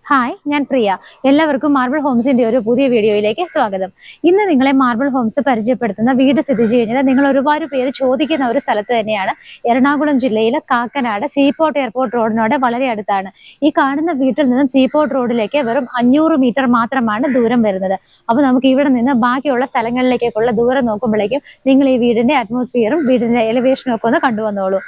Hi, ഞാൻ പ്രിയ. എല്ലാവർക്കും marble ഹോംസിന്റെ ഒരു പുതിയ വീഡിയോയിലേക്ക് സ്വാഗതം. ഇന്ന് നിങ്ങളെ മാർബിൾ ഹോംസ് പരിചയപ്പെടുത്തുന്ന വീട് സ്ഥിതി ചെയ്യുന്നത് നിങ്ങൾ ഒരുപാട് പേര് ചോദിക്കുന്ന ഒരു സ്ഥലത്ത് തന്നെയാണ്. എറണാകുളം ജില്ലയിലെ കാക്കനാട് സീപോർട്ട് എയർപോർട്ട് റോഡിനോട് വളരെ അടുത്താണ്. ഈ കാണുന്ന വീട്ടിൽ നിന്നും സീപോർട്ട് റോഡിലേക്ക് വെറും 500 മീറ്റർ മാത്രമാണ് ദൂരം വരുന്നത്. അപ്പോൾ നമുക്ക് ഇവിടെ നിന്ന് ബാക്കിയുള്ള സ്ഥലങ്ങളിലേക്കുള്ള ദൂരം നോക്കുമ്പോഴേക്കും നിങ്ങൾ ഈ വീടിന്റെ അറ്റ്മോസ്ഫിയറും വീടിന്റെ എലിവേഷനും ഒക്കെ ഒന്ന് കണ്ടുവന്നോളൂ.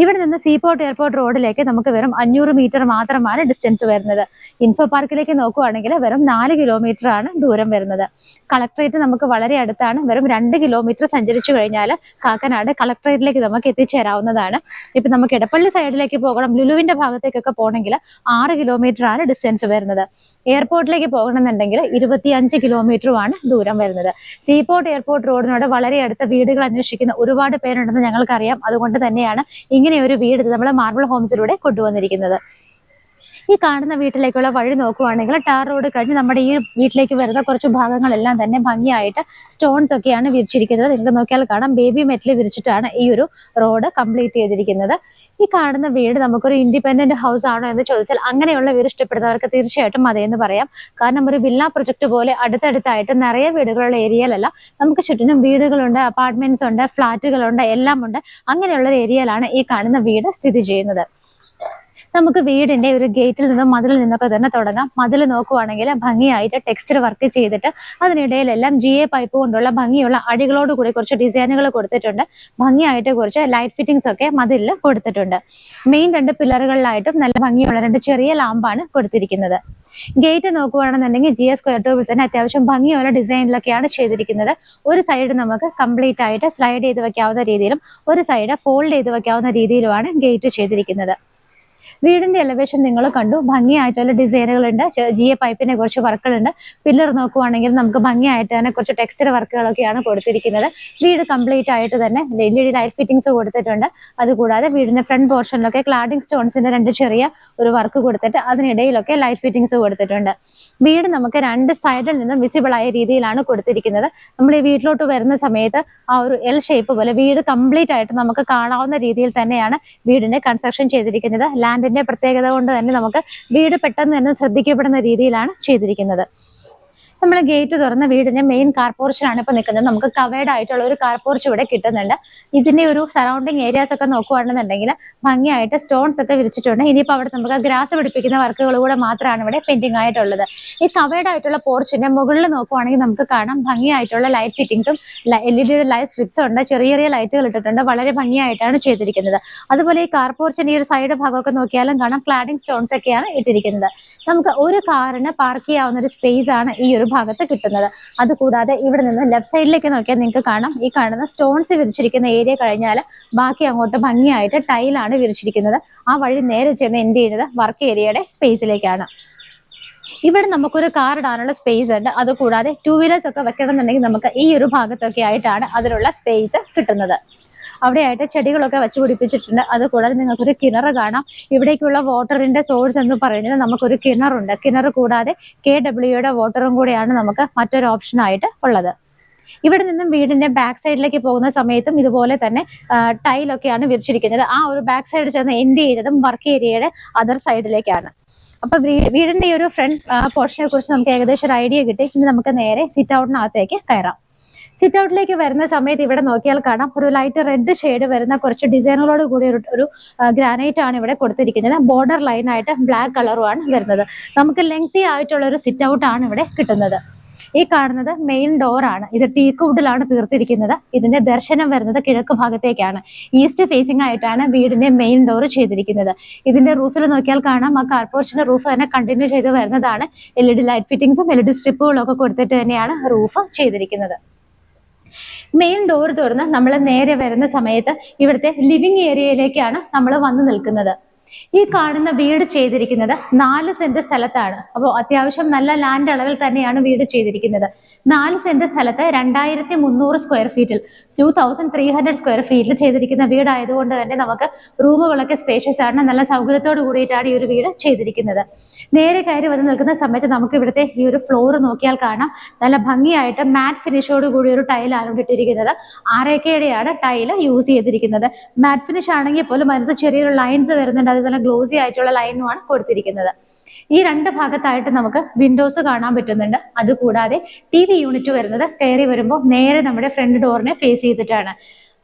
ഇവിടെ നിന്ന് സീപോർട്ട് എയർപോർട്ട് റോഡിലേക്ക് നമുക്ക് വെറും 500 മീറ്റർ മാത്രമാണ് ഡിസ്റ്റൻസ് വരുന്നത്. ഇൻഫോ പാർക്കിലേക്ക് നോക്കുവാണെങ്കിൽ വെറും 4 കിലോമീറ്റർ ആണ് ദൂരം വരുന്നത്. കളക്ടറേറ്റ് നമുക്ക് വളരെ അടുത്താണ്. വെറും 2 കിലോമീറ്റർ സഞ്ചരിച്ചു കഴിഞ്ഞാൽ കാക്കനാട് കളക്ടറേറ്റിലേക്ക് നമുക്ക് എത്തിച്ചേരാവുന്നതാണ്. ഇപ്പൊ നമുക്ക് എടപ്പള്ളി സൈഡിലേക്ക് പോകണം, ലുലുവിന്റെ ഭാഗത്തേക്കൊക്കെ പോകണമെങ്കിൽ 6 കിലോമീറ്റർ ആണ് ഡിസ്റ്റൻസ് വരുന്നത്. എയർപോർട്ടിലേക്ക് പോകണമെന്നുണ്ടെങ്കിൽ 25 കിലോമീറ്ററുമാണ് ദൂരം വരുന്നത്. സീപോർട്ട് എയർപോർട്ട് റോഡിനോട് വളരെ അടുത്ത വീടുകൾ അന്വേഷിക്കുന്ന ഒരുപാട് പേരുണ്ടെന്ന് ഞങ്ങൾക്കറിയാം. അതുകൊണ്ട് തന്നെയാണ് ഇങ്ങനെ ഒരു വീട് നമ്മൾ മാർബിൾ ഹോംസിലൂടെ കൊണ്ടുവന്നിരിക്കുന്നത്. ഈ കാണുന്ന വീട്ടിലേക്കുള്ള വഴി നോക്കുവാണെങ്കിൽ ടാർ റോഡ് കഴിഞ്ഞ് നമ്മുടെ ഈ വീട്ടിലേക്ക് വരുന്ന കുറച്ച് ഭാഗങ്ങളെല്ലാം തന്നെ ഭംഗിയായിട്ട് സ്റ്റോൺസ് ഒക്കെയാണ് വിരിച്ചിരിക്കുന്നത്. നിങ്ങൾക്ക് നോക്കിയാൽ കാണാം, ബേബി മെറ്റൽ വിരിച്ചിട്ടാണ് ഈ ഒരു റോഡ് കംപ്ലീറ്റ് ചെയ്തിരിക്കുന്നത്. ഈ കാണുന്ന വീട് നമുക്കൊരു ഇൻഡിപെൻഡന്റ് ഹൗസ് ആണോ എന്ന് ചോദിച്ചാൽ അങ്ങനെയുള്ള വീട് ഇഷ്ടപ്പെടുന്നവർക്ക് തീർച്ചയായിട്ടും അതേന്ന് പറയാം. കാരണം ഒരു വില്ല പ്രൊജക്ട് പോലെ അടുത്തടുത്തായിട്ട് നിറയെ വീടുകളുള്ള ഏരിയയിലല്ല, നമുക്ക് ചുറ്റിനും വീടുകളുണ്ട്, അപ്പാർട്ട്മെന്റ്സ് ഉണ്ട്, ഫ്ലാറ്റുകളുണ്ട്, എല്ലാം ഉണ്ട്. അങ്ങനെയുള്ള ഒരു ഏരിയയിലാണ് ഈ കാണുന്ന വീട് സ്ഥിതി ചെയ്യുന്നത്. നമുക്ക് വീടിന്റെ ഒരു ഗേറ്റിൽ നിന്നും മതിലിൽ നിന്നൊക്കെ തന്നെ തുടങ്ങാം. മതിൽ നോക്കുവാണെങ്കിൽ ഭംഗിയായിട്ട് ടെക്സ്ചർ വർക്ക് ചെയ്തിട്ട് അതിനിടയിലെല്ലാം GA പൈപ്പ് കൊണ്ടുള്ള ഭംഗിയുള്ള അടികളോട് കൂടി കുറച്ച് ഡിസൈനുകൾ കൊടുത്തിട്ടുണ്ട്. ഭംഗിയായിട്ട് കുറച്ച് ലൈറ്റ് ഫിറ്റിംഗ്സ് ഒക്കെ മതിലിൽ കൊടുത്തിട്ടുണ്ട്. മെയിൻ 2 പില്ലറുകളിലായിട്ടും നല്ല ഭംഗിയുള്ള 2 ചെറിയ ലാമ്പാണ് കൊടുത്തിരിക്കുന്നത്. ഗേറ്റ് നോക്കുകയാണെന്നുണ്ടെങ്കിൽ GA സ്ക്വയർ ട്യൂബിൽ തന്നെ അത്യാവശ്യം ഭംഗിയുള്ള ഡിസൈനിലൊക്കെയാണ് ചെയ്തിരിക്കുന്നത്. ഒരു സൈഡ് നമുക്ക് കംപ്ലീറ്റ് ആയിട്ട് സ്ലൈഡ് ചെയ്ത് വെക്കാവുന്ന രീതിയിലും ഒരു സൈഡ് ഫോൾഡ് ചെയ്ത് വെക്കാവുന്ന രീതിയിലുമാണ് ഗേറ്റ് ചെയ്തിരിക്കുന്നത്. വീടിന്റെ എലവേഷൻ നിങ്ങൾ കണ്ടു, ഭംഗിയായിട്ടുള്ള ഡിസൈനുകളുണ്ട്, GA പൈപ്പിനെ കുറച്ച് വർക്കുകളുണ്ട്. പില്ലർ നോക്കുവാണെങ്കിൽ നമുക്ക് ഭംഗിയായിട്ട് തന്നെ കുറച്ച് ടെക്സ്ചർ വർക്കുകളൊക്കെയാണ് കൊടുത്തിരിക്കുന്നത്. വീട് കംപ്ലീറ്റ് ആയിട്ട് തന്നെ LED ലൈറ്റ് ഫിറ്റിംഗ്സ് കൊടുത്തിട്ടുണ്ട്. അതുകൂടാതെ വീടിന്റെ ഫ്രണ്ട് പോർഷനിലൊക്കെ ക്ലാഡിംഗ് സ്റ്റോൺസിന്റെ 2 ചെറിയ ഒരു വർക്ക് കൊടുത്തിട്ട് അതിനിടയിലൊക്കെ ലൈറ്റ് ഫിറ്റിംഗ്സ് കൊടുത്തിട്ടുണ്ട്. വീട് നമുക്ക് 2 സൈഡിൽ നിന്നും വിസിബിൾ ആയ രീതിയിലാണ് കൊടുത്തിരിക്കുന്നത്. നമ്മൾ ഈ വീട്ടിലോട്ട് വരുന്ന സമയത്ത് ആ ഒരു L ഷേപ്പ് പോലെ വീട് കംപ്ലീറ്റ് ആയിട്ട് നമുക്ക് കാണാവുന്ന രീതിയിൽ തന്നെയാണ് വീടിന്റെ കൺസ്ട്രക്ഷൻ ചെയ്തിരിക്കുന്നത്. ലാൻഡിന്റെ പ്രത്യേകത കൊണ്ട് തന്നെ നമുക്ക് വീട് പെട്ടെന്ന് തന്നെ ശ്രദ്ധിക്കപ്പെടുന്ന രീതിയിലാണ് ചെയ്തിരിക്കുന്നത്. നമ്മൾ ഗേറ്റ് തുറന്ന വീടിന്റെ മെയിൻ കാർ പോർച്ചിലാണ് ഇപ്പൊ നിൽക്കുന്നത്. നമുക്ക് കവേർഡ് ആയിട്ടുള്ള ഒരു കാർ പോർച്ച് ഇവിടെ കിട്ടുന്നുണ്ട്. ഇതിന്റെ ഒരു സറൗണ്ടിങ് ഏരിയാസ് ഒക്കെ നോക്കുകയാണെന്നുണ്ടെങ്കിൽ ഭംഗിയായിട്ട് സ്റ്റോൺസ് ഒക്കെ വിരിച്ചിട്ടുണ്ട്. ഇനിയിപ്പോൾ അവിടെ നമുക്ക് ഗ്രാസ് പിടിപ്പിക്കുന്ന വർക്കുകൾ കൂടെ മാത്രമാണ് ഇവിടെ പെൻഡിങ് ആയിട്ടുള്ളത്. ഈ കവേർഡ് ആയിട്ടുള്ള പോർച്ചിന്റെ മുകളിൽ നോക്കുവാണെങ്കിൽ നമുക്ക് കാണാം ഭംഗിയായിട്ടുള്ള ലൈറ്റ് ഫിറ്റിംഗ്സും LED ലൈറ്റ് സ്ട്രിപ്സും ഉണ്ട്. ചെറിയ ചെറിയ ലൈറ്റുകൾ ഇട്ടിട്ടുണ്ട്. വളരെ ഭംഗിയായിട്ടാണ് ചെയ്തിരിക്കുന്നത്. അതുപോലെ ഈ കാർ പോർച്ചിന്റെ ഈ ഒരു സൈഡ് ഭാഗമൊക്കെ നോക്കിയാലും കാണാം ക്ലാഡിംഗ് സ്റ്റോൺസ് ഒക്കെയാണ് ഇട്ടിരിക്കുന്നത്. നമുക്ക് ഒരു കാറിന് പാർക്ക് ചെയ്യാവുന്ന ഒരു സ്പേസ് ആണ് ഈ ഒരു ഭാഗത്ത് കിട്ടുന്നത്. അതുകൂടാതെ ഇവിടെ നിന്ന് ലെഫ്റ്റ് സൈഡിലേക്ക് നോക്കിയാൽ നിങ്ങൾക്ക് കാണാം, ഈ കാണുന്ന സ്റ്റോൺസ് വിരിച്ചിരിക്കുന്ന ഏരിയ കഴിഞ്ഞാൽ ബാക്കി അങ്ങോട്ട് ഭംഗിയായിട്ട് ടൈലാണ് വിരിച്ചിരിക്കുന്നത്. ആ വഴി നേരെ ചെന്ന് എൻഡ് ചെയ്യുന്നത് വർക്ക് ഏരിയയുടെ സ്പേസിലേക്കാണ്. ഇവിടെ നമുക്കൊരു കാർ ഇടാനുള്ള സ്പേസ് ഉണ്ട്. അതുകൂടാതെ 2 വീലേഴ്സ് ഒക്കെ വെക്കണമെന്നുണ്ടെങ്കിൽ നമുക്ക് ഈ ഒരു ഭാഗത്തൊക്കെ ആയിട്ടാണ് അതിനുള്ള സ്പേസ് കിട്ടുന്നത്. അവിടെയായിട്ട് ചെടികളൊക്കെ വെച്ച് പിടിപ്പിച്ചിട്ടുണ്ട്. അതുകൂടാതെ നിങ്ങൾക്കൊരു കിണർ കാണാം. ഇവിടേക്കുള്ള വാട്ടറിന്റെ സോഴ്സ് എന്ന് പറയുന്നത് നമുക്കൊരു കിണറുണ്ട്. കിണർ കൂടാതെ KWയുടെ വാട്ടറും കൂടെയാണ് നമുക്ക് മറ്റൊരു ഓപ്ഷൻ ആയിട്ട് ഉള്ളത്. ഇവിടെ നിന്നും വീടിന്റെ ബാക്ക് സൈഡിലേക്ക് പോകുന്ന സമയത്തും ഇതുപോലെ തന്നെ ടൈലൊക്കെയാണ് വിരിച്ചിരിക്കുന്നത്. ആ ഒരു ബാക്ക് സൈഡ് ചെന്ന് എൻഡ് ചെയ്യുന്നതും വർക്ക് ഏരിയയുടെ അതർ സൈഡിലേക്കാണ്. അപ്പൊ വീടിന്റെ ഈ ഒരു ഫ്രണ്ട് പോർഷനെ കുറിച്ച് നമുക്ക് ഏകദേശം ഒരു ഐഡിയ കിട്ടി. ഇനി നമുക്ക് നേരെ സിറ്റ് ഔട്ടിനകത്തേക്ക് കയറാം. സിറ്റ് ഔട്ടിലേക്ക് വരുന്ന സമയത്ത് ഇവിടെ നോക്കിയാൽ കാണാം, ഒരു ലൈറ്റ് റെഡ് ഷെയ്ഡ് വരുന്ന കുറച്ച് ഡിസൈനുകളോട് കൂടി ഒരു ഗ്രാനൈറ്റ് ആണ് ഇവിടെ കൊടുത്തിരിക്കുന്നത്. ബോർഡർ ലൈൻ ആയിട്ട് ബ്ലാക്ക് കളറുമാണ് വരുന്നത്. നമുക്ക് ലെങ്തി ആയിട്ടുള്ള ഒരു സിറ്റ് ഔട്ട് ആണ് ഇവിടെ കിട്ടുന്നത്. ഈ കാണുന്നത് മെയിൻ ഡോർ ആണ്. ഇത് ടീക്ക് വുഡിലാണ് തീർത്തിരിക്കുന്നത്. ഇതിന്റെ ദർശനം വരുന്നത് കിഴക്ക് ഭാഗത്തേക്കാണ്. ഈസ്റ്റ് ഫേസിംഗ് ആയിട്ടാണ് വീടിന്റെ മെയിൻ ഡോർ ചെയ്തിരിക്കുന്നത്. ഇതിന്റെ റൂഫിൽ നോക്കിയാൽ കാണാം, ആ കാർ പോർച്ചിന്റെ റൂഫ് തന്നെ കണ്ടിന്യൂ ചെയ്ത് വരുന്നതാണ്. LED ലൈറ്റ് ഫിറ്റിംഗ്സും LED സ്ട്രിപ്പുകളും ഒക്കെ കൊടുത്തിട്ട് തന്നെയാണ് റൂഫ് ചെയ്തിരിക്കുന്നത്. മെയിൻ ഡോർ തുറന്ന് നമ്മൾ നേരെ വരുന്ന സമയത്ത് ഇവിടുത്തെ ലിവിംഗ് ഏരിയയിലേക്കാണ് നമ്മൾ വന്നു നിൽക്കുന്നത്. ഈ കാണുന്ന വീട് ചെയ്തിരിക്കുന്നത് 4 സെന്റ് സ്ഥലത്താണ്. അപ്പോൾ അത്യാവശ്യം നല്ല ലാൻഡ് അളവിൽ തന്നെയാണ് വീട് ചെയ്തിരിക്കുന്നത്. 4 സെന്റ് സ്ഥലത്ത് 2300 സ്ക്വയർ ഫീറ്റിൽ 2300 സ്ക്വയർ ഫീറ്റിൽ ചെയ്തിരിക്കുന്ന വീടായതുകൊണ്ട് തന്നെ നമുക്ക് റൂമുകളൊക്കെ സ്പേഷ്യസ് ആണ്. നല്ല സൗകര്യത്തോട് കൂടിയിട്ടാണ് ഈ ഒരു വീട് ചെയ്തിരിക്കുന്നത്. നേരെ കയറി വന്ന് നിൽക്കുന്ന സമയത്ത് നമുക്ക് ഇവിടുത്തെ ഈ ഒരു ഫ്ലോർ നോക്കിയാൽ കാണാം, നല്ല ഭംഗിയായിട്ട് മാറ്റ് ഫിനിഷോട് കൂടി ഒരു ടൈലാണ് ഇട്ടിരിക്കുന്നത്. ആറേക്കയുടെയാണ് ടൈല് യൂസ് ചെയ്തിരിക്കുന്നത്. മാറ്റ് ഫിനിഷ് ആണെങ്കിൽ പോലും അതിനകത്ത് ചെറിയൊരു ലൈൻസ് വരുന്നുണ്ട്, അത് നല്ല ഗ്ലോസി ആയിട്ടുള്ള ലൈനുമാണ് കൊടുത്തിരിക്കുന്നത്. ഈ രണ്ട് ഭാഗത്തായിട്ട് നമുക്ക് വിൻഡോസ് കാണാൻ പറ്റുന്നുണ്ട്. അതുകൂടാതെ TV യൂണിറ്റ് വരുന്നത് കയറി വരുമ്പോൾ നേരെ നമ്മുടെ ഫ്രണ്ട് ഡോറിനെ ഫേസ് ചെയ്തിട്ടാണ്.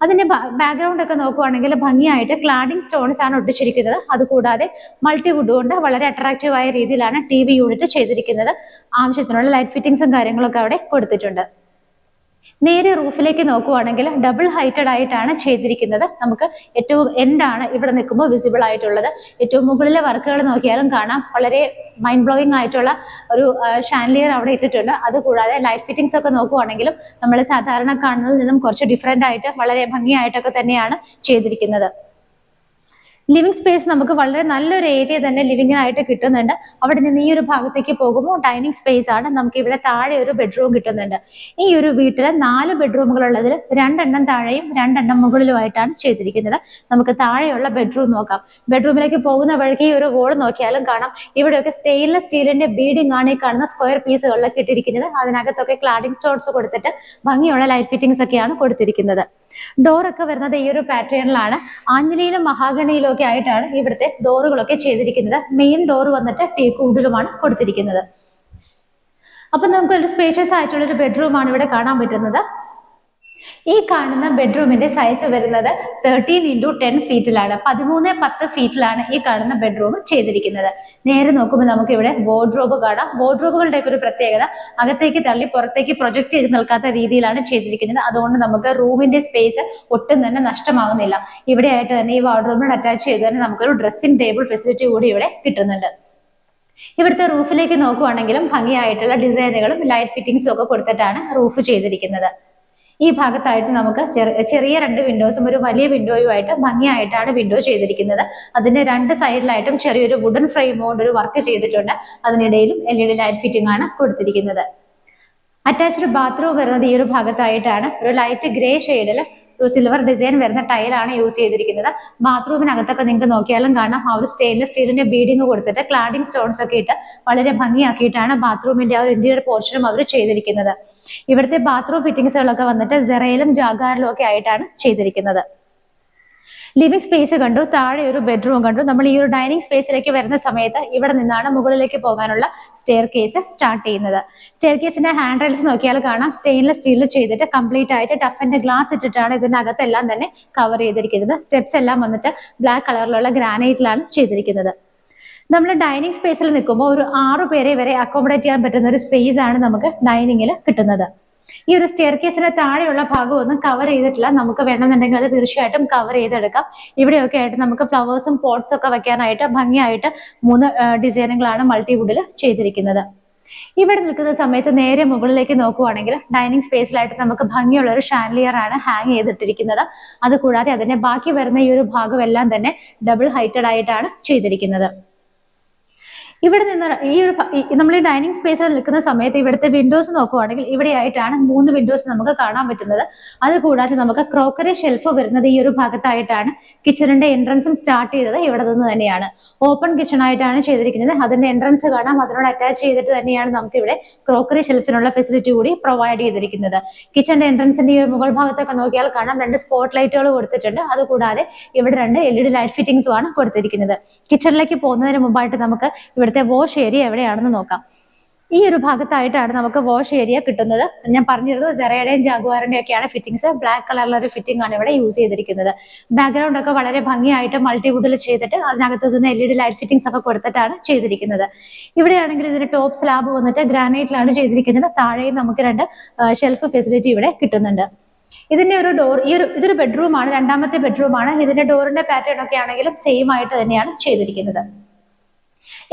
അതിന്റെ ബാക്ക്ഗ്രൗണ്ട് ഒക്കെ നോക്കുവാണെങ്കിൽ ഭംഗിയായിട്ട് ക്ലാഡിംഗ് സ്റ്റോൺസ് ആണ് ഒട്ടിച്ചിരിക്കുന്നത്. അതുകൂടാതെ മൾട്ടിവുഡ് കൊണ്ട് വളരെ അട്രാക്റ്റീവ് ആയ രീതിയിലാണ് TV യൂണിറ്റ് ചെയ്തിരിക്കുന്നത്. ആവശ്യത്തിനുള്ള ലൈറ്റ് ഫിറ്റിംഗ്സും കാര്യങ്ങളൊക്കെ അവിടെ കൊടുത്തിട്ടുണ്ട്. നേരെ റൂഫിലേക്ക് നോക്കുവാണെങ്കിൽ ഡബിൾ ഹൈറ്റഡ് ആയിട്ടാണ് ചെയ്തിരിക്കുന്നത്. നമുക്ക് ഏറ്റവും എൻഡാണ് ഇവിടെ നിൽക്കുമ്പോൾ വിസിബിൾ ആയിട്ടുള്ളത്. ഏറ്റവും മുകളിലെ വർക്കുകൾ നോക്കിയാലും കാണാം, വളരെ മൈൻഡ് ബ്ലോയിങ് ആയിട്ടുള്ള ഒരു ഷാൻലിയർ അവിടെ ഇട്ടിട്ടുണ്ട്. അതുകൂടാതെ ലൈറ്റ് ഫിറ്റിംഗ്സ് ഒക്കെ നോക്കുവാണെങ്കിലും നമ്മൾ സാധാരണ കാണുന്നതിൽ നിന്നും കുറച്ച് ഡിഫറെന്റ് ആയിട്ട് വളരെ ഭംഗിയായിട്ടൊക്കെ തന്നെയാണ് ചെയ്തിരിക്കുന്നത്. ലിവിംഗ് സ്പേസ് നമുക്ക് വളരെ നല്ലൊരു ഏരിയ തന്നെ ലിവിങ്ങിനായിട്ട് കിട്ടുന്നുണ്ട്. അവിടെ നിന്ന് ഈ ഒരു ഭാഗത്തേക്ക് പോകുമ്പോൾ ഡൈനിങ് സ്പേസ് ആണ്. നമുക്ക് ഇവിടെ താഴെ ഒരു ബെഡ്റൂം കിട്ടുന്നുണ്ട്. ഈ ഒരു വീട്ടിൽ 4 ബെഡ്റൂമുകൾ ഉള്ളതിൽ 2 താഴെയും 2 മുകളിലുമായിട്ടാണ് ചെയ്തിരിക്കുന്നത്. നമുക്ക് താഴെയുള്ള ബെഡ്റൂം നോക്കാം. ബെഡ്റൂമിലേക്ക് പോകുന്ന വഴിക്ക് ഈ ഒരു വോൾ നോക്കിയാലും കാണാം, ഇവിടെയൊക്കെ സ്റ്റെയിൻലെസ് സ്റ്റീലിന്റെ ബീഡിംഗ് ആണ് ഈ കാണുന്ന സ്ക്വയർ പീസുകളിലൊക്കെ ഇട്ടിരിക്കുന്നത്. അതിനകത്തൊക്കെ ക്ലാഡിംഗ് സ്റ്റോൺസ് കൊടുത്തിട്ട് ഭംഗിയുള്ള ലൈറ്റ് ഫിറ്റിംഗ്സ് ഒക്കെയാണ് കൊടുത്തിരിക്കുന്നത്. ഡോറൊക്കെ വരുന്നത് ഈ ഒരു പാറ്റേണിലാണ്. ആഞ്ഞിലിയിലും മഹാഗണിയിലും ഒക്കെ ആയിട്ടാണ് ഇവിടുത്തെ ഡോറുകളൊക്കെ ചെയ്തിരിക്കുന്നത്. മെയിൻ ഡോർ വന്നിട്ട് ടീക്ക് വുഡിലുമാണ് കൊടുത്തിരിക്കുന്നത്. അപ്പൊ നമുക്ക് ഒരു സ്പേഷ്യസ് ആയിട്ടുള്ള ഒരു ബെഡ്റൂം ആണ് ഇവിടെ കാണാൻ പറ്റുന്നത്. ഈ കാണുന്ന ബെഡ്റൂമിന്റെ സൈസ് വരുന്നത് 13x10 ഫീറ്റിലാണ്. 13x10 ഫീറ്റിലാണ് ഈ കാണുന്ന ബെഡ്റൂം ചെയ്തിരിക്കുന്നത്. നേരെ നോക്കുമ്പോൾ നമുക്ക് ഇവിടെ വാർഡ്രോബ് കാണാം. വാർഡ്രോബുകളുടെ ഒരു പ്രത്യേകത അകത്തേക്ക് തള്ളി പുറത്തേക്ക് പ്രൊജക്ട് ചെയ്ത് നിൽക്കാത്ത രീതിയിലാണ് ചെയ്തിരിക്കുന്നത്. അതുകൊണ്ട് നമുക്ക് റൂമിന്റെ സ്പേസ് ഒട്ടും തന്നെ നഷ്ടമാകുന്നില്ല. ഇവിടെ ആയിട്ട് തന്നെ ഈ വാർഡ്രോബിനോട് അറ്റാച്ച് ചെയ്ത് തന്നെ നമുക്കൊരു ഡ്രസ്സിംഗ് ടേബിൾ ഫെസിലിറ്റി കൂടി ഇവിടെ കിട്ടുന്നുണ്ട്. ഇവിടുത്തെ റൂഫിലേക്ക് നോക്കുവാണെങ്കിലും ഭംഗിയായിട്ടുള്ള ഡിസൈനുകളും ലൈറ്റ് ഫിറ്റിംഗ്സും ഒക്കെ കൊടുത്തിട്ടാണ് റൂഫ് ചെയ്തിരിക്കുന്നത്. ഈ ഭാഗത്തായിട്ട് നമുക്ക് ചെറിയ 2 വിൻഡോസും ഒരു വലിയ വിൻഡോയുമായിട്ട് ഭംഗിയായിട്ടാണ് വിൻഡോ ചെയ്തിരിക്കുന്നത്. അതിന്റെ 2 സൈഡിലായിട്ടും ചെറിയൊരു വുഡൻ ഫ്രെയിം കൊണ്ട് ഒരു വർക്ക് ചെയ്തിട്ടുണ്ട്. അതിനിടയിലും LED ലൈറ്റ് ഫിറ്റിംഗ് ആണ് കൊടുത്തിരിക്കുന്നത്. അറ്റാച്ച്ഡ് ബാത്റൂം വരുന്നത് ഈ ഒരു ഭാഗത്തായിട്ടാണ്. ഒരു ലൈറ്റ് ഗ്രേ ഷെയ്ഡിൽ ഒരു സിൽവർ ഡിസൈൻ വരുന്ന ടൈലാണ് യൂസ് ചെയ്തിരിക്കുന്നത്. ബാത്റൂമിനകത്തൊക്കെ നിങ്ങൾക്ക് നോക്കിയാലും കാണാം, ആ ഒരു സ്റ്റെയിൻലെസ് സ്റ്റീലിന്റെ ബീഡിങ് കൊടുത്തിട്ട് ക്ലാഡിംഗ് സ്റ്റോൺസ് ഒക്കെ ഇട്ട് വളരെ ഭംഗിയാക്കിയിട്ടാണ് ബാത്റൂമിന്റെ ആ ഒരു ഇന്റീരിയർ പോർഷനും അവർ ചെയ്തിരിക്കുന്നത്. ഇവിടുത്തെ ബാത്റൂം ഫിറ്റിംഗ്സുകളൊക്കെ വന്നിട്ട് സെറയിലും ജാഗാറിലും ഒക്കെ ആയിട്ടാണ് ചെയ്തിരിക്കുന്നത്. ലിവിംഗ് സ്പേസ് കണ്ടു, താഴെ ഒരു ബെഡ്റൂം കണ്ടു. നമ്മൾ ഈ ഒരു ഡൈനിങ് സ്പേസിലേക്ക് വരുന്ന സമയത്ത് ഇവിടെ നിന്നാണ് മുകളിലേക്ക് പോകാനുള്ള സ്റ്റെയർ കേസ് സ്റ്റാർട്ട് ചെയ്യുന്നത്. സ്റ്റെയർ കേസിന്റെ ഹാൻഡ് റെയിൽസ് നോക്കിയാൽ കാണാം, സ്റ്റെയിൻലെസ് സ്റ്റീൽ ചെയ്തിട്ട് കംപ്ലീറ്റ് ആയിട്ട് ടഫിന്റെ ഗ്ലാസ് ഇട്ടിട്ടാണ് ഇതിനകത്തെല്ലാം തന്നെ കവർ ചെയ്തിരിക്കുന്നത്. സ്റ്റെപ്സ് എല്ലാം വന്നിട്ട് ബ്ലാക്ക് കളറിലുള്ള ഗ്രാനൈറ്റിലാണ് ചെയ്തിരിക്കുന്നത്. നമ്മൾ ഡൈനിങ് സ്പേസിൽ നിൽക്കുമ്പോൾ ഒരു 6 പേരെ വരെ അക്കോമഡേറ്റ് ചെയ്യാൻ പറ്റുന്ന ഒരു സ്പേസ് ആണ് നമുക്ക് ഡൈനിങ്ങിൽ കിട്ടുന്നത്. ഈ ഒരു സ്റ്റെയർ കേസിന്റെ താഴെയുള്ള ഭാഗം ഒന്നും കവർ ചെയ്തിട്ടില്ല. നമുക്ക് വേണമെന്നുണ്ടെങ്കിൽ അത് തീർച്ചയായിട്ടും കവർ ചെയ്തെടുക്കാം. ഇവിടെയൊക്കെ ആയിട്ട് നമുക്ക് ഫ്ലവേഴ്സും പോട്ട്സും ഒക്കെ വെക്കാനായിട്ട് ഭംഗിയായിട്ട് 3 ഡിസൈനുകളാണ് മൾട്ടിവുഡിൽ ചെയ്തിരിക്കുന്നത്. ഇവിടെ നിൽക്കുന്ന സമയത്ത് നേരെ മുകളിലേക്ക് നോക്കുവാണെങ്കിൽ ഡൈനിങ് സ്പേസിലായിട്ട് നമുക്ക് ഭംഗിയുള്ള ഒരു ഷാൻലിയർ ആണ് ഹാങ് ചെയ്തിട്ടിരിക്കുന്നത്. അതുകൂടാതെ അതിന്റെ ബാക്കി വരുന്ന ഈ ഒരു ഭാഗം എല്ലാം തന്നെ ഡബിൾ ഹൈറ്റഡ് ആയിട്ടാണ് ചെയ്തിരിക്കുന്നത്. ഇവിടെ നിന്ന് ഈ ഒരു നമ്മൾ ഈ ഡൈനിങ് സ്പേസിൽ നിൽക്കുന്ന സമയത്ത് ഇവിടുത്തെ വിൻഡോസ് നോക്കുവാണെങ്കിൽ ഇവിടെയായിട്ടാണ് 3 വിൻഡോസ് നമുക്ക് കാണാൻ പറ്റുന്നത്. അതുകൂടാതെ നമുക്ക് ക്രോക്കറി ഷെൽഫ് വരുന്നത് ഈ ഒരു ഭാഗത്തായിട്ടാണ്. കിച്ചണിന്റെ എൻട്രൻസും സ്റ്റാർട്ട് ചെയ്തത് ഇവിടെ നിന്ന് തന്നെയാണ്. ഓപ്പൺ കിച്ചൺ ആയിട്ടാണ് ചെയ്തിരിക്കുന്നത്. അതിന്റെ എൻട്രൻസ് കാണാം, അതിനോട് അറ്റാച്ച് ചെയ്തിട്ട് തന്നെയാണ് നമുക്ക് ഇവിടെ ക്രോക്കറി ഷെൽഫിനുള്ള ഫെസിലിറ്റി കൂടി പ്രൊവൈഡ് ചെയ്തിരിക്കുന്നത്. കിച്ചണിന്റെ എൻട്രൻസിന്റെ ഈ മുകൾ ഭാഗത്തൊക്കെ നോക്കിയാൽ കാണാം, 2 സ്പോട്ട് ലൈറ്റുകൾ കൊടുത്തിട്ടുണ്ട്. അതുകൂടാതെ ഇവിടെ 2 LED ലൈറ്റ് ഫിറ്റിംഗ്സും ആണ് കൊടുത്തിരിക്കുന്നത്. കിച്ചണിലേക്ക് പോകുന്നതിന് മുമ്പായിട്ട് നമുക്ക് ഇവിടുത്തെ വാഷ് ഏരിയ എവിടെയാണെന്ന് നോക്കാം. ഈ ഒരു ഭാഗത്തായിട്ടാണ് നമുക്ക് വാഷ് ഏരിയ കിട്ടുന്നത്. ഞാൻ പറഞ്ഞിരുന്നു സെറയുടെയും ജാഗ്വാറിന്റെയും ഒക്കെയാണ് ഫിറ്റിംഗ്സ്. ബ്ലാക്ക് കളറിലുള്ള ഒരു ഫിറ്റിംഗ് ആണ് ഇവിടെ യൂസ് ചെയ്തിരിക്കുന്നത്. ബാക്ക്ഗ്രൗണ്ട് ഒക്കെ വളരെ ഭംഗിയായിട്ട് മൾട്ടിവുഡിൽ ചെയ്തിട്ട് അതിനകത്ത് നിന്ന് LED ലൈറ്റ് ഫിറ്റിംഗ്സ് ഒക്കെ കൊടുത്തിട്ടാണ് ചെയ്തിരിക്കുന്നത്. ഇവിടെയാണെങ്കിൽ ഇതിന്റെ ടോപ്പ് സ്ലാബ് വന്നിട്ട് ഗ്രാനൈറ്റിലാണ് ചെയ്തിരിക്കുന്നത്. താഴെയും നമുക്ക് 2 ഷെൽഫ് ഫെസിലിറ്റി ഇവിടെ കിട്ടുന്നുണ്ട്. ഇതിന്റെ ഒരു ഡോർ ഇതൊരു ബെഡ്റൂം ആണ്, 2ാമത്തെ ബെഡ്റൂം ആണ്. ഇതിന്റെ ഡോറിന്റെ പാറ്റേൺ ഒക്കെ ആണെങ്കിലും സെയിം ആയിട്ട് തന്നെയാണ് ചെയ്തിരിക്കുന്നത്.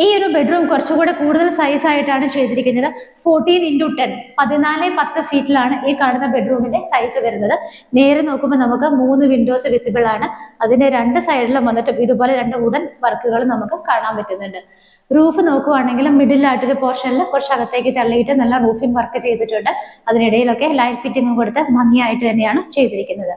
ഈ ഒരു ബെഡ്റൂം കുറച്ചുകൂടെ കൂടുതൽ സൈസ് ആയിട്ടാണ് ചെയ്തിരിക്കുന്നത്. 14x10 14x10 ഫീറ്റിലാണ് ഈ കാണുന്ന ബെഡ്റൂമിന്റെ സൈസ് വരുന്നത്. നേരെ നോക്കുമ്പോൾ നമുക്ക് 3 വിൻഡോസ് വിസിബിൾ ആണ്. അതിന്റെ 2 സൈഡിലും വന്നിട്ട് ഇതുപോലെ 2 വുഡൻ വർക്കുകൾ നമുക്ക് കാണാൻ പറ്റുന്നുണ്ട്. റൂഫ് നോക്കുവാണെങ്കിൽ മിഡിലായിട്ടൊരു പോർഷനിൽ കുറച്ച് അകത്തേക്ക് തള്ളിയിട്ട് നല്ല റൂഫിംഗ് വർക്ക് ചെയ്തിട്ടുണ്ട്. അതിനിടയിലൊക്കെ ലൈറ്റ് ഫിറ്റിംഗും കൊടുത്ത് ഭംഗിയായിട്ട് തന്നെയാണ് ചെയ്തിരിക്കുന്നത്.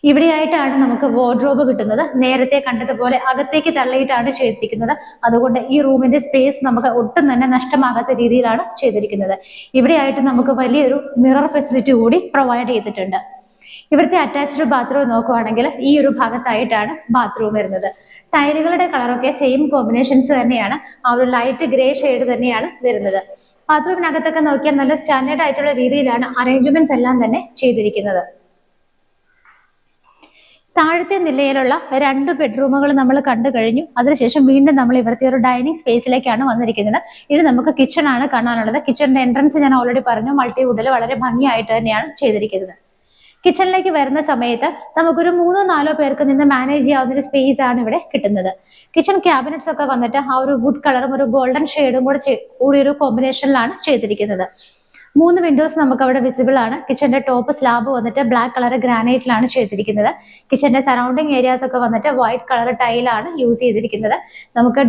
ഇവിടെയായിട്ടാണ് നമുക്ക് വാർഡ്രോബ് കിട്ടുന്നത്. നേരത്തെ കണ്ടതുപോലെ അകത്തേക്ക് തള്ളിയിട്ടാണ് ചെയ്തിരിക്കുന്നത്. അതുകൊണ്ട് ഈ റൂമിന്റെ സ്പേസ് നമുക്ക് ഒട്ടും തന്നെ നഷ്ടമാകാത്ത രീതിയിലാണ് ചെയ്തിരിക്കുന്നത്. ഇവിടെയായിട്ട് നമുക്ക് വലിയൊരു മിറർ ഫെസിലിറ്റി കൂടി പ്രൊവൈഡ് ചെയ്തിട്ടുണ്ട്. ഇവിടുത്തെ അറ്റാച്ച്ഡ് ബാത്റൂം നോക്കുവാണെങ്കിൽ ഈ ഒരു ഭാഗത്തായിട്ടാണ് ബാത്റൂം വരുന്നത്. ടൈലുകളുടെ കളറൊക്കെ സെയിം കോമ്പിനേഷൻസ് തന്നെയാണ്. ആ ഒരു ലൈറ്റ് ഗ്രേ ഷെയ്ഡ് തന്നെയാണ് വരുന്നത്. ബാത്റൂമിനകത്തൊക്കെ നോക്കിയാൽ നല്ല സ്റ്റാൻഡേർഡ് ആയിട്ടുള്ള രീതിയിലാണ് അറേഞ്ച്മെന്റ്സ് എല്ലാം തന്നെ ചെയ്തിരിക്കുന്നത്. താഴത്തെ നിലയിലുള്ള 2 ബെഡ്റൂമുകൾ നമ്മൾ കണ്ടു കഴിഞ്ഞു. അതിനുശേഷം വീണ്ടും നമ്മൾ ഇവിടുത്തെ ഒരു ഡൈനിങ് സ്പേസിലേക്കാണ് വന്നിരിക്കുന്നത്. ഇത് നമുക്ക് കിച്ചൺ ആണ് കാണാനുള്ളത്. കിച്ചണിന്റെ എൻട്രൻസ് ഞാൻ ഓൾറെഡി പറഞ്ഞു, മൾട്ടിവുഡിൽ വളരെ ഭംഗിയായിട്ട് തന്നെയാണ് ചെയ്തിരിക്കുന്നത്. കിച്ചണിലേക്ക് വരുന്ന സമയത്ത് നമുക്കൊരു 3-4 പേർക്ക് നിന്ന് മാനേജ് ചെയ്യാവുന്ന ഒരു സ്പേസ് ആണ് ഇവിടെ കിട്ടുന്നത്. കിച്ചൺ ക്യാബിനറ്റ്സ് ഒക്കെ വന്നിട്ട് ആ ഒരു വുഡ് കളറും ഒരു ഗോൾഡൻ ഷെയ്ഡും കൂടി ഒരു കോമ്പിനേഷനിലാണ് ചെയ്തിരിക്കുന്നത്. 3 വിൻഡോസ് നമുക്ക് അവിടെ വിസിബിൾ ആണ്. കിച്ചന്റെ ടോപ്പ് സ്ലാബ് വന്നിട്ട് ബ്ലാക്ക് കളർ ഗ്രാനൈറ്റിലാണ് ചെയ്തിരിക്കുന്നത്. കിച്ചന്റെ സറൗണ്ടിങ് ഏരിയാസ് ഒക്കെ വന്നിട്ട് വൈറ്റ് കളർ ടൈലാണ് യൂസ് ചെയ്തിരിക്കുന്നത്. നമുക്ക്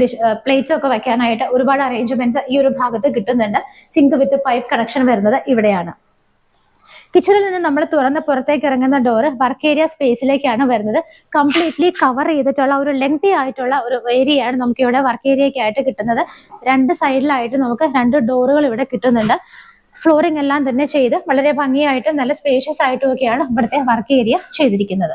പ്ലേറ്റ്സ് ഒക്കെ വെക്കാനായിട്ട് ഒരുപാട് അറേഞ്ച്മെന്റ്സ് ഈ ഒരു ഭാഗത്ത് കിട്ടുന്നുണ്ട്. സിങ്ക് വിത്ത് പൈപ്പ് കണക്ഷൻ വരുന്നത് ഇവിടെയാണ്. കിച്ചണിൽ നിന്ന് നമ്മൾ തുറന്ന് പുറത്തേക്ക് ഇറങ്ങുന്ന ഡോറ് വർക്ക് ഏരിയ സ്പേസിലേക്കാണ് വരുന്നത്. കംപ്ലീറ്റ്ലി കവർ ചെയ്തിട്ടുള്ള ഒരു ലെങ്തി ആയിട്ടുള്ള ഒരു ഏരിയയാണ് നമുക്ക് ഇവിടെ വർക്ക് ഏരിയക്കായിട്ട് കിട്ടുന്നത്. 2 സൈഡിലായിട്ട് നമുക്ക് 2 ഡോറുകൾ ഇവിടെ കിട്ടുന്നുണ്ട്. ഫ്ലോറിംഗ് എല്ലാം തന്നെ ചെയ്ത് വളരെ ഭംഗിയായിട്ടും നല്ല സ്പേഷ്യസ് ആയിട്ടും ഒക്കെയാണ് ഇവിടുത്തെ വർക്ക് ഏരിയ ചെയ്തിരിക്കുന്നത്.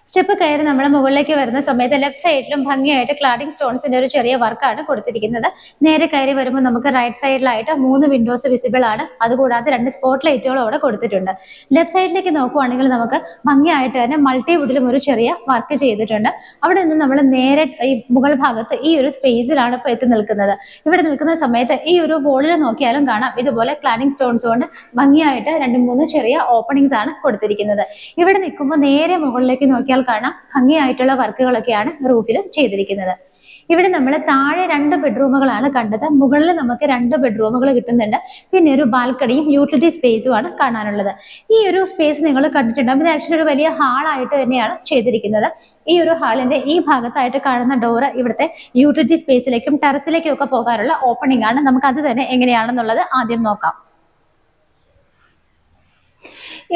സ്റ്റെപ്പ് കയറി നമ്മൾ മുകളിലേക്ക് വരുന്ന സമയത്ത് ലെഫ്റ്റ് സൈഡിലും ഭംഗിയായിട്ട് ക്ലാഡിംഗ് സ്റ്റോൺസിന്റെ ഒരു ചെറിയ വർക്കാണ് കൊടുത്തിരിക്കുന്നത്. നേരെ കയറി വരുമ്പോൾ നമുക്ക് റൈറ്റ് സൈഡിലായിട്ട് 3 വിൻഡോസ് വിസിബിൾ ആണ്. അതുകൂടാതെ 2 സ്പോട്ട് ലൈറ്റുകളും അവിടെ കൊടുത്തിട്ടുണ്ട്. ലെഫ്റ്റ് സൈഡിലേക്ക് നോക്കുവാണെങ്കിൽ നമുക്ക് ഭംഗിയായിട്ട് തന്നെ മൾട്ടിവുഡിലും ഒരു ചെറിയ വർക്ക് ചെയ്തിട്ടുണ്ട്. അവിടെ നിന്ന് നമ്മൾ നേരെ ഈ മുകൾ ഭാഗത്ത് ഈ ഒരു സ്പേസിലാണ് ഇപ്പോൾ എത്തി നിൽക്കുന്നത്. ഇവിടെ നിൽക്കുന്ന സമയത്ത് ഈ ഒരു വോളിൽ നോക്കിയാലും കാണാം ഇതുപോലെ ക്ലാഡിംഗ് സ്റ്റോൺസ് കൊണ്ട് ഭംഗിയായിട്ട് 2-3 ചെറിയ ഓപ്പണിങ്സ് ആണ് കൊടുത്തിരിക്കുന്നത്. ഇവിടെ നിൽക്കുമ്പോൾ നേരെ മുകളിലേക്ക് നോക്കിയാൽ കാണാം ഭംഗിയായിട്ടുള്ള വർക്കുകളൊക്കെയാണ് റൂഫിൽ ചെയ്തിരിക്കുന്നത്. ഇവിടെ നമ്മൾ താഴെ 2 ബെഡ്റൂമുകളാണ് കണ്ടത്. മുകളിൽ നമുക്ക് 2 ബെഡ്റൂമുകൾ കിട്ടുന്നുണ്ട്. പിന്നെ ഒരു ബാൽക്കണിയും യൂട്ടിലിറ്റി സ്പേസും ആണ് കാണാനുള്ളത്. ഈ ഒരു സ്പേസ് നിങ്ങൾ കണ്ടിട്ടുണ്ടാകും. ഇത് ആക്ച്വലി ഒരു വലിയ ഹാളായിട്ട് തന്നെയാണ് ചെയ്തിരിക്കുന്നത്. ഈ ഒരു ഹാളിന്റെ ഈ ഭാഗത്തായിട്ട് കാണുന്ന ഡോറ് ഇവിടുത്തെ യൂട്ടിലിറ്റി സ്പേസിലേക്കും ടെറസിലേക്കും ഒക്കെ പോകാനുള്ള ഓപ്പണിംഗ് ആണ്. നമുക്ക് അത് തന്നെ എങ്ങനെയാണെന്നുള്ളത് ആദ്യം നോക്കാം.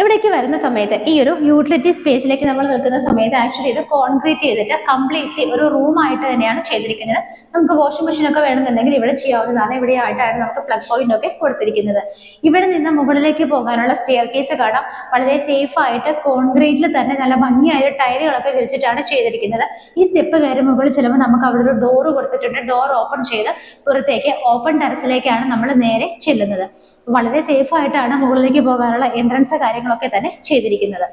ഇവിടേക്ക് വരുന്ന സമയത്ത് ഈ ഒരു യൂട്ടിലിറ്റി സ്പേസിലേക്ക് നമ്മൾ നിൽക്കുന്ന സമയത്ത് ആക്ച്വലി ഇത് കോൺക്രീറ്റ് ചെയ്തിട്ട് കംപ്ലീറ്റ്ലി ഒരു റൂം ആയിട്ട് തന്നെയാണ് ചെയ്തിരിക്കുന്നത്. നമുക്ക് വാഷിംഗ് മെഷീൻ ഒക്കെ വേണമെന്നുണ്ടെങ്കിൽ ഇവിടെ ചെയ്യാവുന്നതാണ്. ഇവിടെ ആയിട്ടാണ് നമുക്ക് പ്ലഗ് പോയിന്റ് ഒക്കെ കൊടുത്തിരിക്കുന്നത്. ഇവിടെ നിന്ന് മുകളിലേക്ക് പോകാനുള്ള സ്റ്റെയർ കേസ് കാണാം. വളരെ സേഫ് ആയിട്ട് കോൺക്രീറ്റിൽ തന്നെ നല്ല ഭംഗിയായ ടൈലുകളൊക്കെ വിരിച്ചിട്ടാണ് ചെയ്തിരിക്കുന്നത്. ഈ സ്റ്റെപ്പ് കയറി മുകളിൽ ചെല്ലുമ്പോൾ നമുക്ക് അവിടെ ഒരു ഡോറ് കൊടുത്തിട്ടുണ്ട്. ഡോർ ഓപ്പൺ ചെയ്ത് പുറത്തേക്ക് ഓപ്പൺ ടെറസിലേക്കാണ് നമ്മൾ നേരെ ചെല്ലുന്നത്. വളരെ സേഫ് ആയിട്ടാണ് മുകളിലേക്ക് പോകാനുള്ള എൻട്രൻസ് കാര്യങ്ങളൊക്കെ തന്നെ ചെയ്തിരിക്കുന്നത്.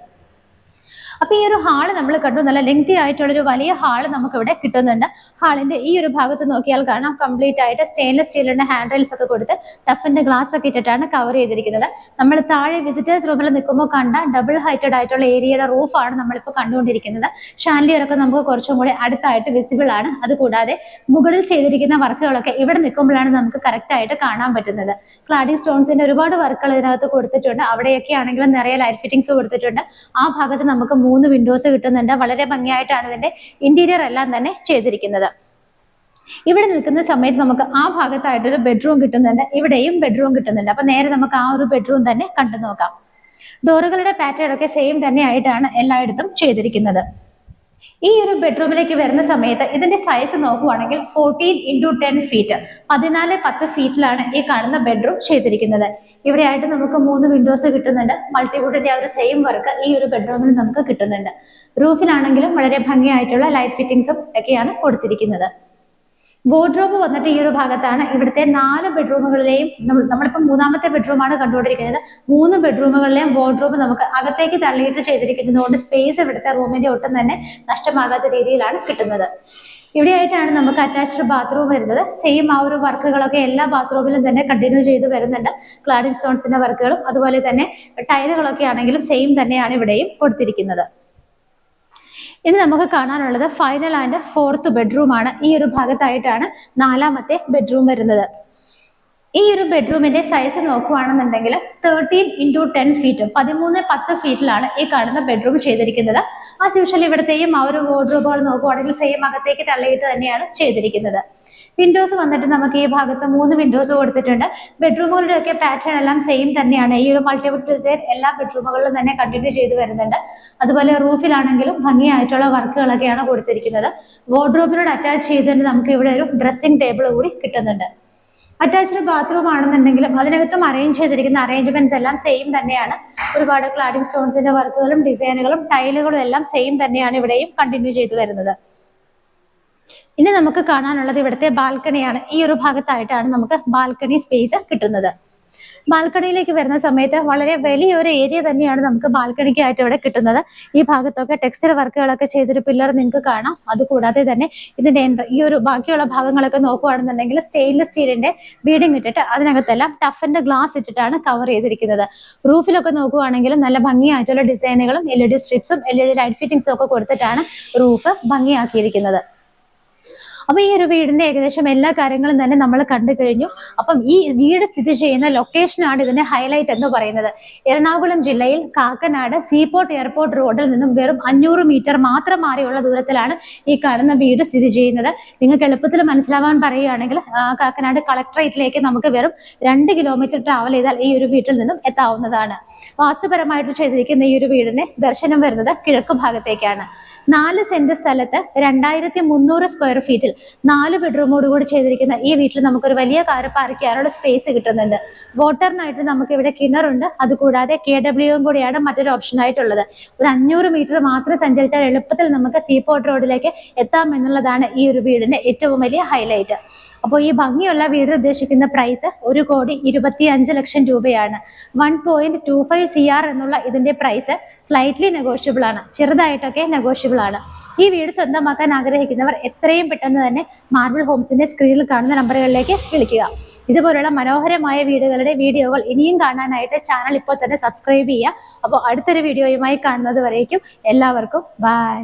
അപ്പൊ ഈ ഒരു ഹാള് നമ്മൾ കണ്ടു. നല്ല ലെങ്തി ആയിട്ടുള്ളൊരു വലിയ ഹാള് നമുക്ക് ഇവിടെ കിട്ടുന്നുണ്ട്. ഹാളിന്റെ ഈ ഒരു ഭാഗത്ത് നോക്കിയാൽ കാണാം കംപ്ലീറ്റ് ആയിട്ട് സ്റ്റെയിൻലെസ് സ്റ്റീലിന്റെ ഹാൻഡ് റെയിൽസ് ഒക്കെ കൊടുത്ത് ടഫിന്റെ ഗ്ലാസ് ഒക്കെ ഇട്ടിട്ടാണ് കവർ ചെയ്തിരിക്കുന്നത്. നമ്മൾ താഴെ വിസിറ്റേഴ്സ് റൂമിൽ നിൽക്കുമ്പോൾ കണ്ട ഡബിൾ ഹൈറ്റഡ് ആയിട്ടുള്ള ഏരിയയുടെ റൂഫാണ് നമ്മളിപ്പോൾ കണ്ടുകൊണ്ടിരിക്കുന്നത്. ഷാൻഡിയർ ഒക്കെ നമുക്ക് കുറച്ചും കൂടി അടുത്തായിട്ട് വിസിബിൾ ആണ്. അതുകൂടാതെ മുകളിൽ ചെയ്തിരിക്കുന്ന വർക്കുകളൊക്കെ ഇവിടെ നിൽക്കുമ്പോഴാണ് നമുക്ക് കറക്റ്റ് ആയിട്ട് കാണാൻ പറ്റുന്നത്. ക്ലാഡിംഗ് സ്റ്റോൺസിന്റെ ഒരുപാട് വർക്കുകൾ ഇതിനകത്ത് കൊടുത്തിട്ടുണ്ട്. അവിടെയൊക്കെ ആണെങ്കിലും നിറയെ ലൈറ്റ് ഫിറ്റിംഗ്സ് കൊടുത്തിട്ടുണ്ട്. ആ ഭാഗത്ത് നമുക്ക് 3 വിൻഡോസ് കിട്ടുന്നുണ്ട്. വളരെ ഭംഗിയായിട്ടാണ് ഇതിന്റെ ഇന്റീരിയർ എല്ലാം തന്നെ ചെയ്തിരിക്കുന്നത്. ഇവിടെ നിൽക്കുന്ന സമയത്ത് നമുക്ക് ആ ഭാഗത്തായിട്ടൊരു ബെഡ്റൂം കിട്ടുന്നുണ്ട്. ഇവിടെയും ബെഡ്റൂം കിട്ടുന്നുണ്ട്. അപ്പൊ നേരെ നമുക്ക് ആ ഒരു ബെഡ്റൂം തന്നെ കണ്ടു നോക്കാം. ഡോറുകളുടെ പാറ്റേൺ ഒക്കെ സെയിം തന്നെ ആയിട്ടാണ് എല്ലായിടത്തും ചെയ്തിരിക്കുന്നത്. ഈ ഒരു ബെഡ്റൂമിലേക്ക് വരുന്ന സമയത്ത് ഇതിന്റെ സൈസ് നോക്കുവാണെങ്കിൽ 14x10 ഫീറ്റ് 14x10 ഫീറ്റിലാണ് ഈ കാണുന്ന ബെഡ്റൂം ചെയ്തിരിക്കുന്നത്. ഇവിടെ ആയിട്ട് നമുക്ക് 3 വിൻഡോസ് കിട്ടുന്നുണ്ട്. മൾട്ടിവുഡിന്റെ ആ ഒരു സെയിം വർക്ക് ഈ ഒരു ബെഡ്റൂമിൽ നമുക്ക് കിട്ടുന്നുണ്ട്. റൂഫിലാണെങ്കിലും വളരെ ഭംഗിയായിട്ടുള്ള ലൈറ്റ് ഫിറ്റിംഗ്സും ഒക്കെയാണ് കൊടുത്തിരിക്കുന്നത്. വാർഡ്രോബ് വന്നിട്ട് ഈ ഒരു ഭാഗത്താണ്. ഇവിടുത്തെ 4 ബെഡ്റൂമുകളിലെയും നമ്മളിപ്പോൾ 3ാമത്തെ ബെഡ്റൂമാണ് കണ്ടുകൊണ്ടിരിക്കുന്നത്. 3 ബെഡ്റൂമുകളിലെയും വാർഡ്രോബ് നമുക്ക് അകത്തേക്ക് തള്ളിയിട്ട് ചെയ്തിരിക്കുന്നത് കൊണ്ട് സ്പേസ് ഇവിടുത്തെ റൂമിന്റെ ഒട്ടും തന്നെ നഷ്ടമാകാത്ത രീതിയിലാണ് കിട്ടുന്നത്. ഇവിടെയായിട്ടാണ് നമുക്ക് അറ്റാച്ച്ഡ് ബാത്റൂം വരുന്നത്. സെയിം ആ ഒരു വർക്കുകളൊക്കെ എല്ലാ ബാത്റൂമിലും തന്നെ കണ്ടിന്യൂ ചെയ്ത് വരുന്നുണ്ട്. ക്ലാഡിംഗ് സ്റ്റോൺസിന്റെ വർക്കുകളും അതുപോലെ തന്നെ ടൈലുകളൊക്കെ ആണെങ്കിലും സെയിം തന്നെയാണ് ഇവിടെയും കൊടുത്തിരിക്കുന്നത്. ഇനി നമുക്ക് കാണാനുള്ളത് ഫൈനൽ ആൻഡ് 4th ബെഡ്റൂം ആണ്. ഈ ഒരു ഭാഗത്തായിട്ടാണ് 4ാമത്തെ ബെഡ്റൂം വരുന്നത്. ഈ ഒരു ബെഡ്റൂമിന്റെ സൈസ് നോക്കുകയാണെന്നുണ്ടെങ്കിൽ 13x10 ഫീറ്റ് 13x10 ഫീറ്റിലാണ് ഈ കാണുന്ന ബെഡ്റൂം ചെയ്തിരിക്കുന്നത്. ആസ് യൂഷ്വൽ ഇവിടത്തെയും ആ ഒരു വാർഡ്രോബുകൾ നോക്കുകയാണെങ്കിൽ സെയിം അകത്തേക്ക് തള്ളിയിട്ട് തന്നെയാണ് ചെയ്തിരിക്കുന്നത്. വിൻഡോസ് വന്നിട്ട് നമുക്ക് ഈ ഭാഗത്ത് 3 വിൻഡോസ് കൊടുത്തിട്ടുണ്ട്. ബെഡ്റൂമുകളുടെ ഒക്കെ പാറ്റേൺ എല്ലാം സെയിം തന്നെയാണ്. ഈ ഒരു മൾട്ടിവുഡ് ഡിസൈൻ എല്ലാ ബെഡ്റൂമുകളിലും തന്നെ കണ്ടിന്യൂ ചെയ്തു വരുന്നുണ്ട്. അതുപോലെ റൂഫിലാണെങ്കിലും ഭംഗിയായിട്ടുള്ള വർക്കുകളൊക്കെയാണ് കൊടുത്തിരിക്കുന്നത്. വാർഡ്രോബിനോട് അറ്റാച്ച് ചെയ്തിട്ട് നമുക്ക് ഇവിടെ ഒരു ഡ്രസ്സിംഗ് ടേബിൾ കൂടി കിട്ടുന്നുണ്ട്. അറ്റാച്ച്ഡ് ബാത്റൂം ആണെന്നുണ്ടെങ്കിലും അതിനകത്തും അറേഞ്ച് ചെയ്തിരിക്കുന്ന അറേഞ്ച്മെന്റ്സ് എല്ലാം സെയിം തന്നെയാണ്. ഒരുപാട് ക്ലാഡിംഗ് സ്റ്റോൺസിന്റെ വർക്കുകളും ഡിസൈനുകളും ടൈലുകളും എല്ലാം സെയിം തന്നെയാണ് ഇവിടെയും കണ്ടിന്യൂ ചെയ്തു വരുന്നത്. ഇനി നമുക്ക് കാണാനുള്ളത് ഇവിടുത്തെ ബാൽക്കണിയാണ്. ഈ ഒരു ഭാഗത്തായിട്ടാണ് നമുക്ക് ബാൽക്കണി സ്പേസ് കിട്ടുന്നത്. ബാൽക്കണിയിലേക്ക് വരുന്ന സമയത്ത് വളരെ വലിയൊരു ഏരിയ തന്നെയാണ് നമുക്ക് ബാൽക്കണിക്കായിട്ട് ഇവിടെ കിട്ടുന്നത്. ഈ ഭാഗത്തൊക്കെ ടെക്സ്റ്റൈൽ വർക്കുകളൊക്കെ ചെയ്തൊരു പില്ലർ നിങ്ങൾക്ക് കാണാം. അതുകൂടാതെ തന്നെ ഇതിന്റെ ഈ ഒരു ബാക്കിയുള്ള ഭാഗങ്ങളൊക്കെ നോക്കുകയാണെന്നുണ്ടെങ്കിൽ സ്റ്റെയിൻലെസ് സ്റ്റീലിന്റെ ബീഡിങ് ഇട്ടിട്ട് അതിനകത്തെല്ലാം ടഫിന്റെ ഗ്ലാസ് ഇട്ടിട്ടാണ് കവർ ചെയ്തിരിക്കുന്നത്. റൂഫിലൊക്കെ നോക്കുകയാണെങ്കിലും നല്ല ഭംഗിയായിട്ടുള്ള ഡിസൈനുകളും LED സ്ട്രിപ്സും LED ലൈറ്റ് ഫിറ്റിംഗ്സും ഒക്കെ കൊടുത്തിട്ടാണ് റൂഫ് ഭംഗിയാക്കിയിരിക്കുന്നത്. അപ്പൊ ഈ ഒരു വീടിന്റെ ഏകദേശം എല്ലാ കാര്യങ്ങളും തന്നെ നമ്മൾ കണ്ടു കഴിഞ്ഞു. അപ്പം ഈ വീട് സ്ഥിതി ചെയ്യുന്ന ലൊക്കേഷനാണ് ഇതിന്റെ ഹൈലൈറ്റ് എന്ന് പറയുന്നത്. എറണാകുളം ജില്ലയിൽ കാക്കനാട് സീപോർട്ട് എയർപോർട്ട് റോഡിൽ നിന്നും വെറും 500 മീറ്റർ മാത്രം മാറിയുള്ള ദൂരത്തിലാണ് ഈ കാണുന്ന വീട് സ്ഥിതി ചെയ്യുന്നത്. നിങ്ങൾക്ക് എളുപ്പത്തിൽ മനസ്സിലാവാൻ പറയുകയാണെങ്കിൽ കാക്കനാട് കളക്ടറേറ്റിലേക്ക് നമുക്ക് വെറും 2 കിലോമീറ്റർ ട്രാവൽ ചെയ്താൽ ഈ ഒരു വീട്ടിൽ നിന്നും എത്താവുന്നതാണ്. വാസ്തുപരമായിട്ട് ചെയ്തിരിക്കുന്ന ഈ ഒരു വീടിന്റെ ദർശനം വരുന്നത് കിഴക്ക് ഭാഗത്തേക്കാണ്. 4 സെന്റ് സ്ഥലത്ത് 2300 സ്ക്വയർ ഫീറ്റിൽ 4 ബെഡ്റൂമോട് കൂടി ചെയ്തിരിക്കുന്ന ഈ വീട്ടിൽ നമുക്കൊരു വലിയ കാർ പാർക്ക് ചെയ്യാനുള്ള സ്പേസ് കിട്ടുന്നുണ്ട്. വാട്ടറിനായിട്ട് നമുക്ക് ഇവിടെ കിണറുണ്ട്. അതുകൂടാതെ KW കൂടിയാണ് മറ്റൊരു ഓപ്ഷൻ ആയിട്ടുള്ളത്. ഒരു 500 മീറ്റർ മാത്രം സഞ്ചരിച്ചാൽ എളുപ്പത്തിൽ നമുക്ക് സീപോർട്ട് റോഡിലേക്ക് എത്താം എന്നുള്ളതാണ് ഈ ഒരു വീടിന്റെ ഏറ്റവും വലിയ ഹൈലൈറ്റ്. അപ്പോൾ ഈ ഭംഗിയുള്ള വീട് ഉദ്ദേശിക്കുന്ന പ്രൈസ് 1,25 ലക്ഷം രൂപയാണ്. 1.25 CR എന്നുള്ള ഇതിന്റെ പ്രൈസ് സ്ലൈറ്റ്ലി നെഗോഷ്യബിൾ ആണ്, ചെറുതായിട്ടൊക്കെ നെഗോഷ്യബിൾ ആണ്. ഈ വീട് സ്വന്തമാക്കാൻ ആഗ്രഹിക്കുന്നവർ എത്രയും പെട്ടെന്ന് തന്നെ മാർബിൾ ഹോംസിന്റെ സ്ക്രീനിൽ കാണുന്ന നമ്പറുകളിലേക്ക് വിളിക്കുക. ഇതുപോലുള്ള മനോഹരമായ വീടുകളുടെ വീഡിയോകൾ ഇനിയും കാണാനായിട്ട് ചാനൽ ഇപ്പോൾ തന്നെ സബ്സ്ക്രൈബ് ചെയ്യുക. അപ്പോൾ അടുത്തൊരു വീഡിയോയുമായി കാണുന്നത് വരേക്കും എല്ലാവർക്കും ബൈ.